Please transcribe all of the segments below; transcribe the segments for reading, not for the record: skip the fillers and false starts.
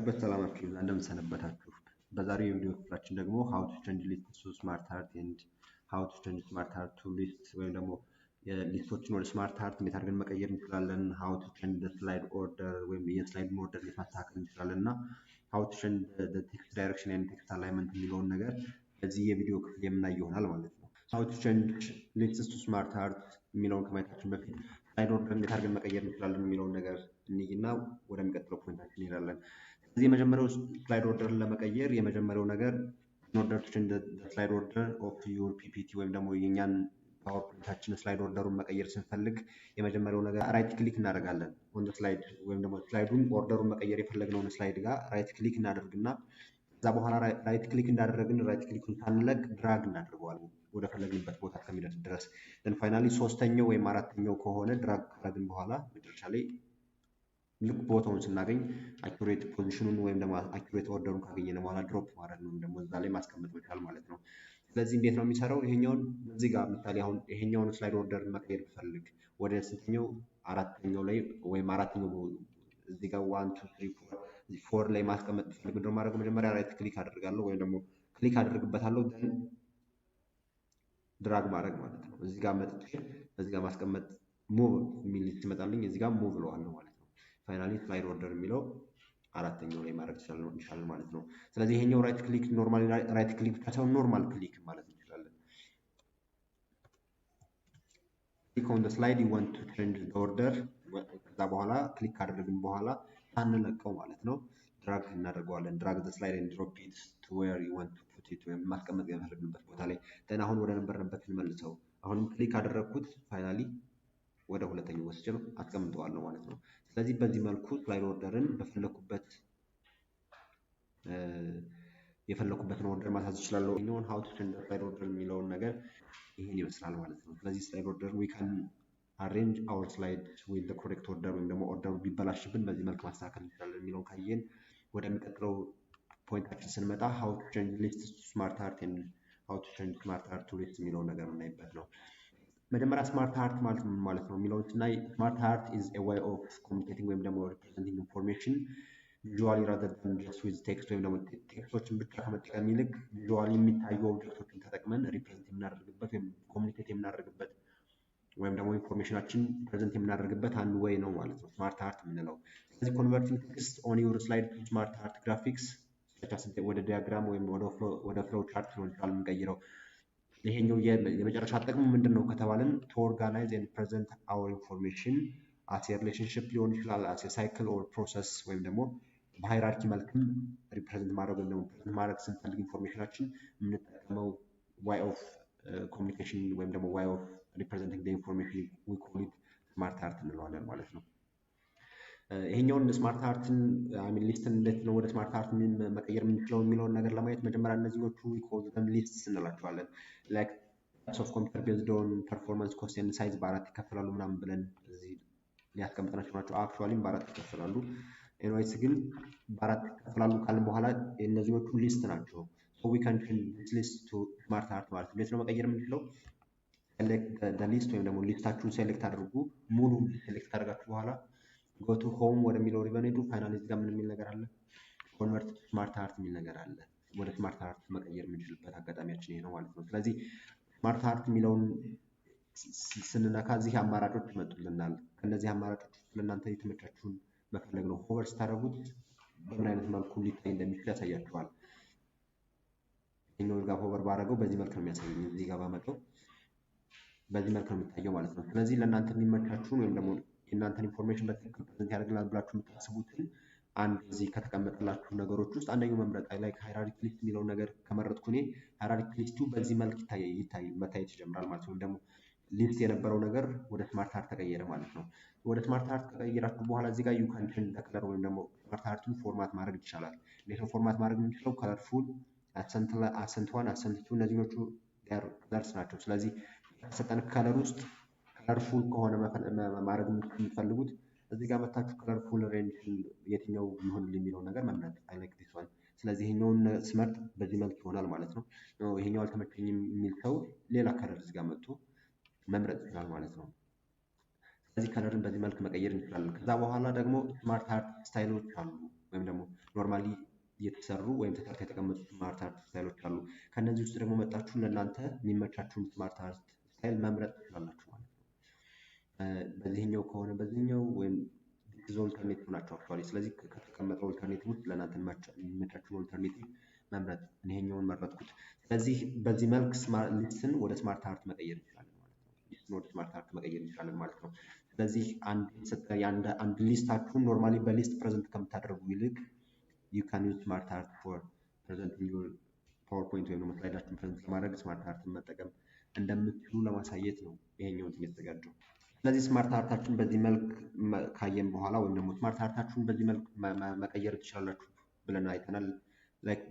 በያላችሁበት ሰላማችሁ ይብዛ። እንደምሰነበታችሁ። በዛሬው የቪዲዮ ክፍላችን ደግሞ how to change lists to smart art and how to change smart art to lists ወይም ደግሞ ሊስቶችን ወደ ስማርት አርት እንዴት አድርገን መቀየር እንችላለን፣ how to change the slide order ወይም የስላይድ ኦርደር እንዴት ማስተካከል እንችላለን እና how to change the text direction and text alignment የሚለውን ነገር በዚህ የቪዲዮ ክፍል የምናይ ይሆናል ማለት ነው። how to change lists to smart art የሚለውን ከማየታችን በፊት ስላይድ ኦርደር እንዴት አድርገን መቀየር እንችላለን የሚለውን ነገር እንይና ወደሚቀጥለው ፖይንታችን እንሄዳለን። ስለዚህ የመጀመሪያው ስላይድ ኦርደር ለመቀየር የመጀመሪያው ነገር in order to change the slide order of your PPT ወይም ደግሞ የኛን ፓወርፖይንታችን ስላይድ ኦርደሩን መቀየር ስንፈልግ የመጀመሪያው ነገር ራይት ክሊክ እናደርጋለን on the slide ወይም ደግሞ ስላይዱን ኦርደሩን መቀየር የፈለግነውን ስላይድ ጋር ራይት ክሊክ እናደርግና ከዛ በኋላ ራይት ክሊክ እንዳደረግን ራይት ክሊኩን ሳንለቅ ድራግ እናደርገዋለን ወደ ፈለግንበት ቦታ እስከሚደርስ ድረስ። then finally ሶስተኛው ወይም አራተኛው ከሆነ ድራግ ካደረግን በኋላ መጨረሻ ላይ ልክ ቦታውን ስናገኝ አኩሬት ፖዚሽኑን ወይም ደግሞ አኩሬት ኦርደሩን ካገኘን በኋላ ድሮፕ ማድረግ ነው ደግሞ እዛ ላይ ማስቀመጥ መቻል ማለት ነው። ስለዚህ እንዴት ነው የሚሰራው? ይሄኛውን እዚህ ጋር ምሳሌ አሁን ይሄኛውን ስላይድ ኦርደር መቀየር ብፈልግ ወደ ስንተኛው አራተኛው ላይ ወይም አራተኛው እዚህ ጋር 1 2 3 4 ላይ ማስቀመጥ ብፈልግ ምንድነው ማድረግ? መጀመሪያ ራይት ክሊክ አደርጋለሁ ወይም ደግሞ ክሊክ አደርግበታለሁ then ድራግ ማድረግ ማለት ነው። እዚህ ጋር መጥቼ እዚህ ጋር ማስቀመጥ ሙቭ የሚል ይመጣልኝ እዚህ ጋር ሙቭ እለዋለሁ ማለት ነው። ፋይናሊ ስላይድ ኦርደር የሚለው አራተኛው ላይ ማድረግ ይችላል ማለት ነው። ስለዚህ ይሄኛው ራይት ክሊክ ኖርማሊ ራይት ክሊክ ብቻ ሳይሆን ኖርማል ክሊክ ማለት እንችላለን። ክሊክ ኦን ዘ ስላይድ ዩ ዋንት ቱ ቼንጅ ዘ ኦርደር ከዛ በኋላ ክሊክ ካደረግን በኋላ ሳንለቀው ማለት ነው ድራግ እናደርገዋለን። ድራግ ዘ ስላይድ ኤንድ ድሮፕ ኢት ቱ ዌር ዩ ዋንት ቱ ፑት ኢት ወይም ማስቀመጥ የፈለግንበት ቦታ ላይ ደን አሁን ወደ ነበርንበት እንመልሰው። አሁንም ክሊክ አደረግኩት ፋይናሊ ወደ ሁለተኛው ወስጄ አስቀምጠዋለሁ ማለት ነው። ስለዚህ በዚህ መልኩ ስላይድ ኦርደርን የፈለኩበትን ኦርደር ማሳዝ እችላለሁ። ይሄኛውን how to change the slide order የሚለውን ነገር ይሄን ይመስላል ማለት ነው። ስለዚህ ስላይድ ኦርደር we can arrange our slide with the correct order ወይም ደግሞ ኦርደሩ ቢበላሽብን በዚህ መልክ ማስተካከል እንችላለን የሚለውን ካየን ወደሚቀጥለው ፖይንታችን ስንመጣ how to change lists to smart art and how to change smart art to lists የሚለውን ነገር እናይበት ነው። መጀመሪያ ስማርት አርት ማለት ነው የሚለውን ስናይ ስማርት አርት is a way of communicating ወይም ደግሞ representing information visually rather than just with text ወይም ደግሞ ቴክስቶችን ብቻ ከመጠቀም ይልቅ visually የሚታዩ ኦብጀክቶችን ተጠቅመን ሪፕሬዘንት የምናደርግበት ወይም ኮሚኒኬት የምናደርግበት ወይም ደግሞ ኢንፎርሜሽናችን ፕሬዘንት የምናደርግበት አንድ ወይ ነው ማለት ነው ስማርት አርት የምንለው። ስለዚህ ኮንቨርቲንግ ቴክስት ኦን ዩር ስላይድ ቱ ስማርት አርት ግራፊክስ ወደ ዲያግራም ወይም ወደ ፍሎው ቻርት ሊሆን ይችላል የምንቀይረው። ይሄኛው የመጨረሻ ጥቅሙ ምንድነው ከተባለን to organize and present our information as a relationship ሊሆን ይችላል as a cycle or process ወይም ደግሞ በሃይራርኪ መልክም ሪፕሬዘንት ማድረግ ወይም ደግሞ ፕሬዘንት ማድረግ ስንፈልግ ኢንፎርሜሽናችን የምንጠቀመው way of communication ወይም ደግሞ way of representing the information we call it smart art እንለዋለን ማለት ነው። ይሄኛውን ስማርት አርትን ሊስትን እንዴት ነው ወደ ስማርት አርት መቀየር የምንችለው የሚለውን ነገር ለማየት መጀመሪያ እነዚህኞቹ we call them lists እንላቸዋለን። like types of computer based on performance cost and size በአራት ይከፈላሉ ምናምን ብለን እዚህ ሊያስቀምጥናቸው ናቸው። አክቹዋሊም በአራት ይከፈላሉ። ኤኒዌይስ ግን በአራት ይከፈላሉ ካልን በኋላ እነዚህኞቹ ሊስት ናቸው። so we can change this list to smart art ማለት ነው። እንዴት ነው መቀየር የምንችለው? select the list ወይም ደግሞ ሊስታችሁን ሴሌክት አድርጉ። ሙሉ ሴሌክት ካደረጋችሁ በኋላ go to home ወደሚለው ሪቨን ሄዱ። ፋይናሊ እዚህ ጋር ምን የሚል ነገር አለ? convert to smart art የሚል ነገር አለ። ወደ ስማርት አርት መቀየር የምንችልበት አጋጣሚያችን ይሄ ነው ማለት ነው። ስለዚህ ስማርት አርት የሚለውን ስንነካ እዚህ አማራጮች ይመጡልናል። ከነዚህ አማራጮች ለእናንተ የተመቻችሁን መፈለግ ነው። ሆቨር ስታደርጉት በምን አይነት መልኩ ሊታይ እንደሚችል ያሳያችኋል። ይሄኛው ጋር ሆቨር ባደረገው በዚህ መልክ ነው የሚያሳየኝ። እዚህ ጋር ባመጣው በዚህ መልክ ነው የሚታየው ማለት ነው። ስለዚህ ለእናንተ የሚመቻችሁን ወይም ደግሞ የእናንተን ኢንፎርሜሽን በትክክል ፕሬዘንት ያደርግላል ብላችሁ የምታስቡትን አንድ እዚህ ከተቀመጠላችሁ ነገሮች ውስጥ አንደኛው መምረጥ ላይ ሃይራርኪ ሊስት የሚለው ነገር ከመረጥኩ እኔ ሃይራርኪ ሊስቱ በዚህ መልክ መታየት ይጀምራል ማለት ነው። ደግሞ ሊስት የነበረው ነገር ወደ ስማርት አርት ተቀየረ ማለት ነው። ወደ ስማርት አርት ከቀየራችሁ በኋላ እዚህ ጋር ዩ ካን ቼንጅ ዘ ከለር ወይም ደግሞ ስማርት አርቱን ፎርማት ማድረግ ይቻላል። እንዴት ነው ፎርማት ማድረግ የምንችለው? ከለርፉል፣ አሰንት 1 አሰንት 2 እነዚህኞቹ ከለርስ ናቸው። ስለዚህ ከተሰጠን ከለር ውስጥ ከለርፉል ከሆነ ማድረግ የምትፈልጉት እዚህ ጋር መታችሁ ከለርፉል ሬንጅ የትኛው ይሆንልኝ የሚለው ነገር መምረጥ አይ ላይክ ዲስ ዋን። ስለዚህ ይሄኛውን ስመርጥ በዚህ መልክ ይሆናል ማለት ነው። ይሄኛው አልተመቸኝም የሚል ሰው ሌላ ከለር እዚህ ጋር መጥቶ መምረጥ ይችላል ማለት ነው። ስለዚህ ከለርን በዚህ መልክ መቀየር እንችላለን። ከዛ በኋላ ደግሞ ስማርት አርት ስታይሎች አሉ። ወይም ደግሞ ኖርማሊ እየተሰሩ ወይም ተሰርተው የተቀመጡ ስማርት አርት ስታይሎች አሉ። ከነዚህ ውስጥ ደግሞ መጣችሁ ለእናንተ የሚመቻችሁን ስማርት አርት ስታይል መምረጥ ትችላላችሁ ማለት ነው። በዚህኛው ከሆነ በዚህኛው ወይም ዲዝ ኦልተርኔቲቭ ናቸው አክቹዋሊ። ስለዚህ ከተቀመጠው ኦልተርኔቲቭ ውስጥ ለእናንተ የሚመቻችሁን ኦልተርኔቲቭ መምረጥ፣ ይሄኛውን መረጥኩት። ስለዚህ በዚህ መልክ ሊስትን ወደ ስማርት አርት መቀየር እንችላለን ማለት ነው። ሊስትን ወደ ስማርት አርት መቀየር እንችላለን ማለት ነው። ስለዚህ አንድ ሊስታችሁን ኖርማሊ በሊስት ፕሬዘንት ከምታደርጉ ይልቅ you can use smart art for presenting your PowerPoint ወይም ደግሞ ስላይዳችሁን ፕሬዘንት ለማድረግ ስማርት አርትን መጠቀም እንደምትችሉ ለማሳየት ነው ይሄኛው እንትን የተዘጋጀው። ስለዚህ ስማርት አርታችሁን በዚህ መልክ ካየን በኋላ ወይም ደግሞ ስማርት አርታችሁን በዚህ መልክ መቀየር ትችላላችሁ ብለን አይተናል። ላይክ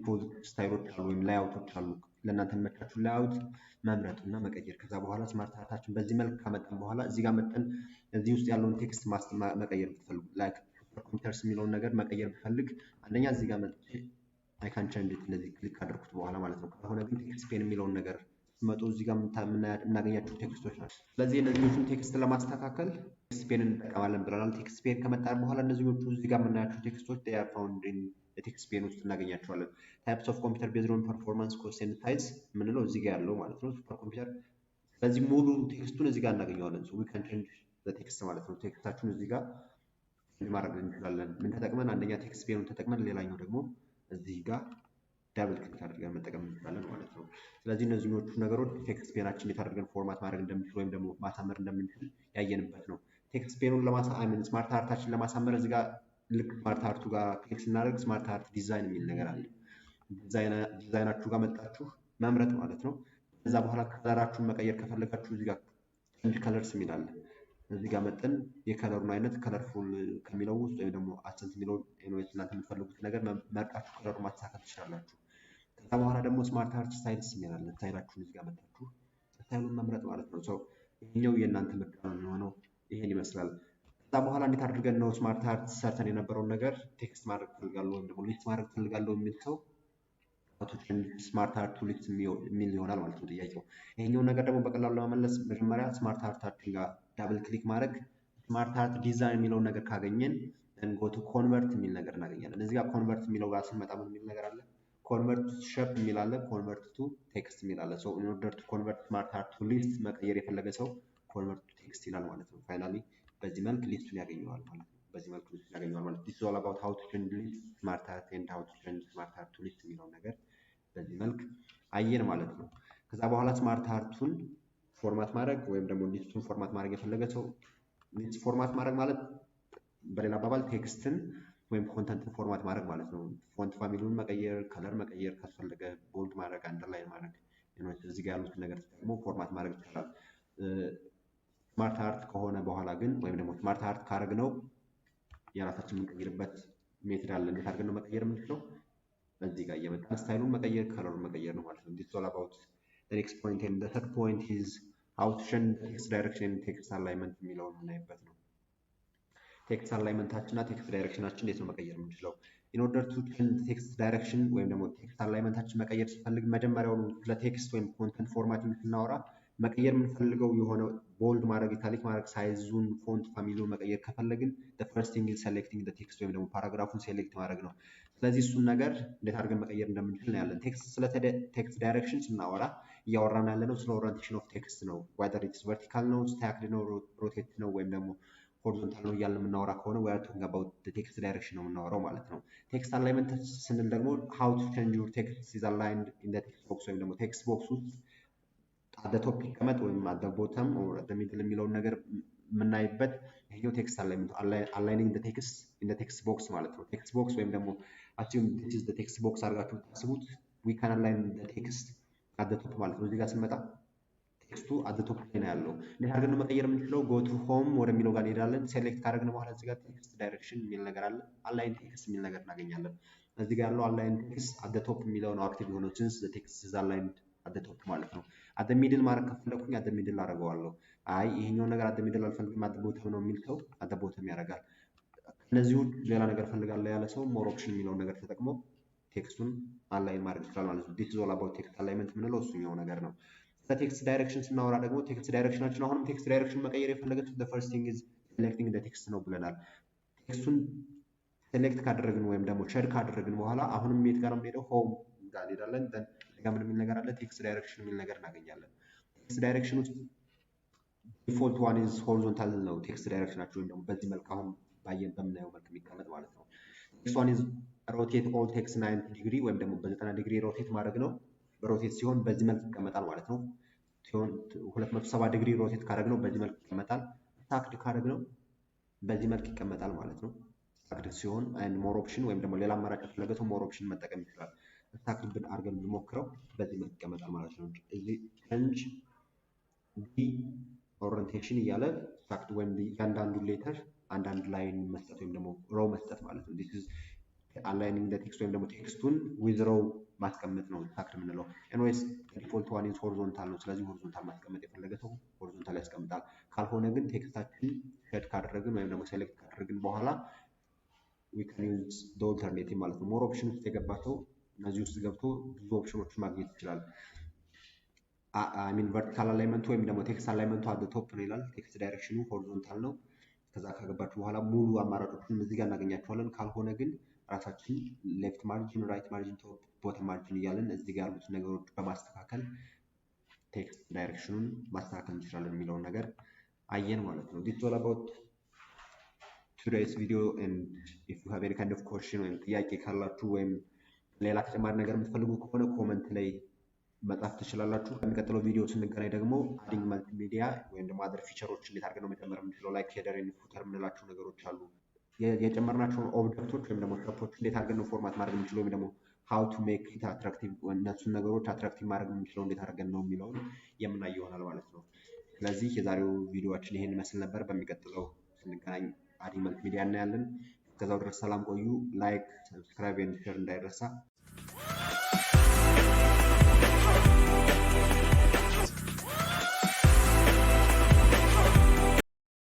ብዙ ስታይሎች አሉ ወይም ላይአውቶች አሉ። ለእናንተ የሚመቻችሁን ላይአውት መምረጡና መቀየር። ከዛ በኋላ ስማርት አርታችን በዚህ መልክ ከመጠን በኋላ እዚህ ጋር መጠን እዚህ ውስጥ ያለውን ቴክስት መቀየር ብትፈልጉ ላይክ ኮምፒውተርስ የሚለውን ነገር መቀየር ብፈልግ አንደኛ እዚህ ጋር መጥቼ አይ ካን ቼንጅ ኢት እንደዚህ ክሊክ ካደረኩት በኋላ ማለት ነው። ካልሆነ ግን ቴክስት ፔን የሚለውን ነገር ስትመጡ እዚህ ጋር የምናገኛቸው ቴክስቶች ናቸው። ስለዚህ እነዚህኞቹን ቴክስት ለማስተካከል ቴክስት ፔን እንጠቀማለን ብለናል። ቴክስት ፔን ከመጣን በኋላ እነዚህኞቹ እዚህ ጋር የምናያቸው ቴክስቶች they are found in ቴክስት ፔን ውስጥ እናገኛቸዋለን። ታይፕስ ኦፍ ኮምፒውተር ቤዝድ ኦን ፐርፎርማንስ ኮስት ኤንድ ሳይዝ የምንለው እዚህ ጋር ያለው ማለት ነው ሱፐር ኮምፒውተር። ስለዚህ ሙሉ ቴክስቱን እዚህ ጋር እናገኘዋለን። ሶ ዊ ካን ቼንጅ ዘ ቴክስት ማለት ነው። ቴክስታችሁን እዚህ ጋር ማድረግ እንችላለን። ምን ተጠቅመን? አንደኛ ቴክስት ፔኑን ተጠቅመን፣ ሌላኛው ደግሞ እዚህ ጋር ዳብል ክሊክ አድርገን መጠቀም እንችላለን ማለት ነው። ስለዚህ እነዚህኞቹ ነገሮች ቴክስት ፔናችን እንዴት አድርገን ፎርማት ማድረግ እንደምንችል ወይም ደግሞ ማሳመር እንደምንችል ያየንበት ነው። ቴክስት ፔኑን ስማርት አርታችን ለማሳመር እዚህ ጋር ልክ ስማርት አርቱ ጋር ክሊክ ስናደርግ ስማርት አርት ዲዛይን የሚል ነገር አለ። ዲዛይናችሁ ጋር መጣችሁ መምረጥ ማለት ነው። ከዛ በኋላ ከለራችሁን መቀየር ከፈለጋችሁ እዚህ ጋር ቼንጅ ከለርስ የሚል አለ። እዚህ ጋር መጠን የከለሩን አይነት ከለርፉል ከሚለው ውስጥ ወይም ደግሞ አሰንት የሚለው ኤኒዌይስ እናንተ የምትፈልጉት ነገር መርጣችሁ ከለሩን ማስተካከል ትችላላችሁ። ከዛ በኋላ ደግሞ ስማርት አርት ስታይልስ የሚል አለ። ስታይላችሁን እዚህ ጋር መጣችሁ ስታይሉን መምረጥ ማለት ነው። ሰው ይሄኛው የእናንተ ምርጫ ነው የሚሆነው። ይሄን ይመስላል። ከዛ በኋላ እንዴት አድርገን ነው ስማርት አርት ሰርተን የነበረውን ነገር ቴክስት ማድረግ ፈልጋለሁ ወይም ደግሞ ሊስት ማድረግ ፈልጋለሁ የሚል ሰው ስማርት አርት ሊስት የሚል ይሆናል ማለት ነው ጥያቄው። ይሄኛውን ነገር ደግሞ በቀላሉ ለመመለስ መጀመሪያ ስማርት አርታችን ጋር ዳብል ክሊክ ማድረግ ስማርት አርት ዲዛይን የሚለውን ነገር ካገኘን ጎቱ ኮንቨርት የሚል ነገር እናገኛለን። እዚህ ጋር ኮንቨርት የሚለው ጋር ስንመጣ ምን የሚል ነገር አለ? ኮንቨርት ሼፕ የሚል አለ፣ ኮንቨርት ቱ ቴክስት የሚል አለ። ሶ ኢን ኦርደር ቱ ኮንቨርት ስማርት አርት ቱ ሊስት መቀየር የፈለገ ሰው ኮንቨርት ቱ ቴክስት ይላል ማለት ነው። ፋይናሊ በዚህ መልክ ሊስቱን ያገኘዋል ማለት ነው። በዚህ መልክ ሊስቱን ያገኘዋል ማለት ነው። ዲስ ኢዝ ኦል አባውት ሃው ቱ ቼንጅ ሊስት ስማርት አርት ኤንድ ሃው ቱ ቼንጅ ስማርት አርት ቱ ሊስት የሚለውን ነገር በዚህ መልክ አየን ማለት ነው። ከዛ በኋላ ስማርት አርቱን ፎርማት ማድረግ ወይም ደግሞ ሊስቱን ፎርማት ማድረግ የፈለገ ሰው ሊስት ፎርማት ማድረግ ማለት በሌላ አባባል ቴክስትን ወይም ኮንተንትን ፎርማት ማድረግ ማለት ነው። ፎንት ፋሚሊውን መቀየር፣ ከለር መቀየር ካስፈለገ ቦልድ ማድረግ፣ አንደርላይን ማድረግ እዚህ ጋር ያሉትን ነገር ተጠቅሞ ፎርማት ማድረግ ይችላል። ስማርት አርት ከሆነ በኋላ ግን ወይም ደግሞ ስማርት አርት ካደረግነው የራሳችን የምንቀይርበት ሜትድ አለ። እንዴት አድርገን ነው መቀየር የምንችለው? በዚህ ጋር እየመጣን ስታይሉን መቀየር፣ ከለሩን መቀየር ነው ማለት ነው። ዲስ ኢዝ ኦል አባውት the next point and the third point is how to change text direction and text alignment የሚለውን የምናይበት ነው። ቴክስት አላይመንታችን እና ቴክስት ዳይሬክሽናችን እንዴት ነው መቀየር የምንችለው? in order to change text direction ወይም ደግሞ ቴክስት አላይመንታችን መቀየር ስንፈልግ መጀመሪያውኑ ስለ ቴክስት ወይም ኮንተንት ፎርማቲንግ ስናወራ መቀየር የምንፈልገው የሆነ ቦልድ ማድረግ፣ ኢታሊክ ማድረግ፣ ሳይዙን፣ ፎንት ፋሚሊውን መቀየር ከፈለግን the first thing is selecting the text ወይም ደግሞ ፓራግራፉን ሴሌክት ማድረግ ነው። ስለዚህ እሱን ነገር እንዴት አድርገን መቀየር እንደምንችል ነው ያለን። ስለ ቴክስት ዳይሬክሽን ስናወራ እያወራን ያለነው ስለ ኦሪንቴሽን ኦፍ ቴክስት ነው። whether it's vertical ነው፣ stacked ነው፣ ሮቴት ነው ወይም ደግሞ ሆሪዞንታል ነው እያልን የምናወራ ከሆነ we are talking about the text direction ነው የምናወራው ማለት ነው። ቴክስት አላይመንት ስንል ደግሞ how to change your text is aligned in the text box ወይም ደግሞ ቴክስት ቦክስ ውስጥ at the top ይቀመጥ ወይም at the bottom or at the middle የሚለውን ነገር የምናይበት ይሄኛው ቴክስት አላይመንት aligning the text in the text box ማለት ነው። ቴክስት ቦክስ ወይም ደግሞ assume this is the text box አድርጋችሁ ታስቡት we can align the text at the top ማለት ነው። እዚህ ጋር ስንመጣ ቴክስቱ at the top ላይ ነው ያለው። እንዴት አድርገን ነው መቀየር የምንችለው? go to home ወደሚለው ጋር እንሄዳለን። ሴሌክት ካደረግን በኋላ እዚህ ጋር ቴክስት ዳይሬክሽን የሚል ነገር አለ። align text የሚል ነገር እናገኛለን። እዚህ ጋር ያለው align text at the top የሚለው ነው አክቲቭ የሆነው since the text is aligned at the top ማለት ነው። at the middle ማድረግ ከፈለኩኝ at the middle አደርገዋለሁ። አይ ይሄኛው ነገር at the middle አልፈልግም at the bottom ነው የሚል ሰው at the bottom ያደርጋል። እነዚሁ ሌላ ነገር ፈልጋለሁ ያለ ሰው ሞር ኦፕሽን የሚለውን ነገር ተጠቅሞ ቴክስቱን አላይን ማድረግ ይችላል ማለት ነው። this is all about text alignment የምንለው እሱኛው ነገር ነው። ቴክስት ዳይሬክሽን ስናወራ ደግሞ ቴክስት ዳይሬክሽናችን አሁንም ቴክስት ዳይሬክሽን መቀየር የፈለገችው the first thing is selecting the text ነው ብለናል። ቴክስቱን ሴሌክት ካደረግን ወይም ደግሞ ሼድ ካደረግን በኋላ አሁንም የት ጋር የምንሄደው ሆም ጋር እንሄዳለን። ጋር ምን የሚል ነገር አለ? ቴክስት ዳይሬክሽን የሚል ነገር እናገኛለን። ቴክስት ዳይሬክሽን ውስጥ ዲፎልት ዋን ኢዝ ሆሪዞንታል ነው ቴክስት ዳይሬክሽናቸው ወይም ደግሞ በዚህ መልክ አሁን ባየን በምናየው መልክ የሚቀመጥ ማለት ነው። ኔክስት ዋን ኢዝ ሮቴት ኦል ቴክስት 90 ዲግሪ ወይም ደግሞ በ90 ዲግሪ ሮቴት ማድረግ ነው። በሮቴት ሲሆን በዚህ መልክ ይቀመጣል ማለት ነው። ሲሆን 270 ዲግሪ ሮቴት ካደረግነው በዚህ መልክ ይቀመጣል። ስታክድ ካደረግነው በዚህ መልክ ይቀመጣል ማለት ነው። ስታክድ ሲሆን አንድ ሞር ኦፕሽን ወይም ደግሞ ሌላ አማራጭ ከፈለገ ሰው ሞር ኦፕሽን መጠቀም ይችላል። ስታክድ ብን አድርገን ብንሞክረው በዚህ መልክ ይቀመጣል ማለት ነው። እዚህ ቼንጅ ዲ ኦሪንቴሽን እያለ ስታክድ ወይም እያንዳንዱ ሌተር አንዳንድ ላይን መስጠት ወይም ደግሞ ሮው መስጠት ማለት ነው። ዲስ ኢዝ አላይኒንግ ዘ ቴክስት ወይም ደግሞ ቴክስቱን ዊዝ ሮው ማስቀመጥ ነው ስታክድ የምንለው። ኤንዌይስ ዲፎልት ዋን ኢዝ ሆሪዞንታል ነው። ስለዚህ ሆሪዞንታል ማስቀመጥ የፈለገ ሰው ሆሪዞንታል ያስቀምጣል። ካልሆነ ግን ቴክስታችን ሼድ ካደረግን ወይም ደግሞ ሴሌክት ካደረግን በኋላ ዊ ካን ዩዝ ዘ ኦልተርኔቲቭ ማለት ነው። ሞር ኦፕሽን ውስጥ የገባ ሰው እነዚህ ውስጥ ገብቶ ብዙ ኦፕሽኖችን ማግኘት ይችላል። ሚን ቨርቲካል አላይመንቱ ወይም ደግሞ ቴክስት አላይመንቱ አት ቶፕ ነው ይላል። ቴክስት ዳይሬክሽኑ ሆሪዞንታል ነው። ከዛ ከገባችሁ በኋላ ሙሉ አማራጮችን እዚህ ጋር እናገኛቸዋለን። ካልሆነ ግን ራሳችን ሌፍት ማርጂን፣ ራይት ማርጂን፣ ቶፕ ቦተም ማርጂን እያለን እዚህ ጋር ያሉት ነገሮች በማስተካከል ቴክስት ዳይሬክሽኑን ማስተካከል እንችላለን የሚለውን ነገር አየን ማለት ነው። ዲስ ኦል አባውት ቱዴይስ ቪዲዮ ኤንድ ኢፍ ዩ ሃቭ ኤኒ ካይንድ ኦፍ ኩዌስችን ወይም ጥያቄ ካላችሁ ወይም ሌላ ተጨማሪ ነገር የምትፈልጉ ከሆነ ኮመንት ላይ መጻፍ ትችላላችሁ። በሚቀጥለው ቪዲዮ ስንገናኝ ደግሞ አዲንግ መልቲሚዲያ ወይም ደግሞ አደር ፊቸሮች እንዴት አድርገን ነው መጨመር የምንችለው ላይክ ሄደር ኤንድ ፉተር የምንላቸው ነገሮች አሉ። የጨመርናቸውን ኦብጀክቶች ወይም ደግሞ ስተፖች እንዴት አድርገን ነው ፎርማት ማድረግ የምንችለው ወይም ደግሞ ሃው ቱ ሜክ ኢት አትራክቲቭ እነሱን ነገሮች አትራክቲቭ ማድረግ የምንችለው እንዴት አድርገን ነው የሚለውን የምናይ ይሆናል ማለት ነው። ስለዚህ የዛሬው ቪዲዮአችን ይሄን ይመስል ነበር። በሚቀጥለው ስንገናኝ አዲንግ መልቲሚዲያ እናያለን። እስከዛው ድረስ ሰላም ቆዩ። ላይክ፣ ሰብስክራይብ ኤንድ ሼር እንዳይረሳ።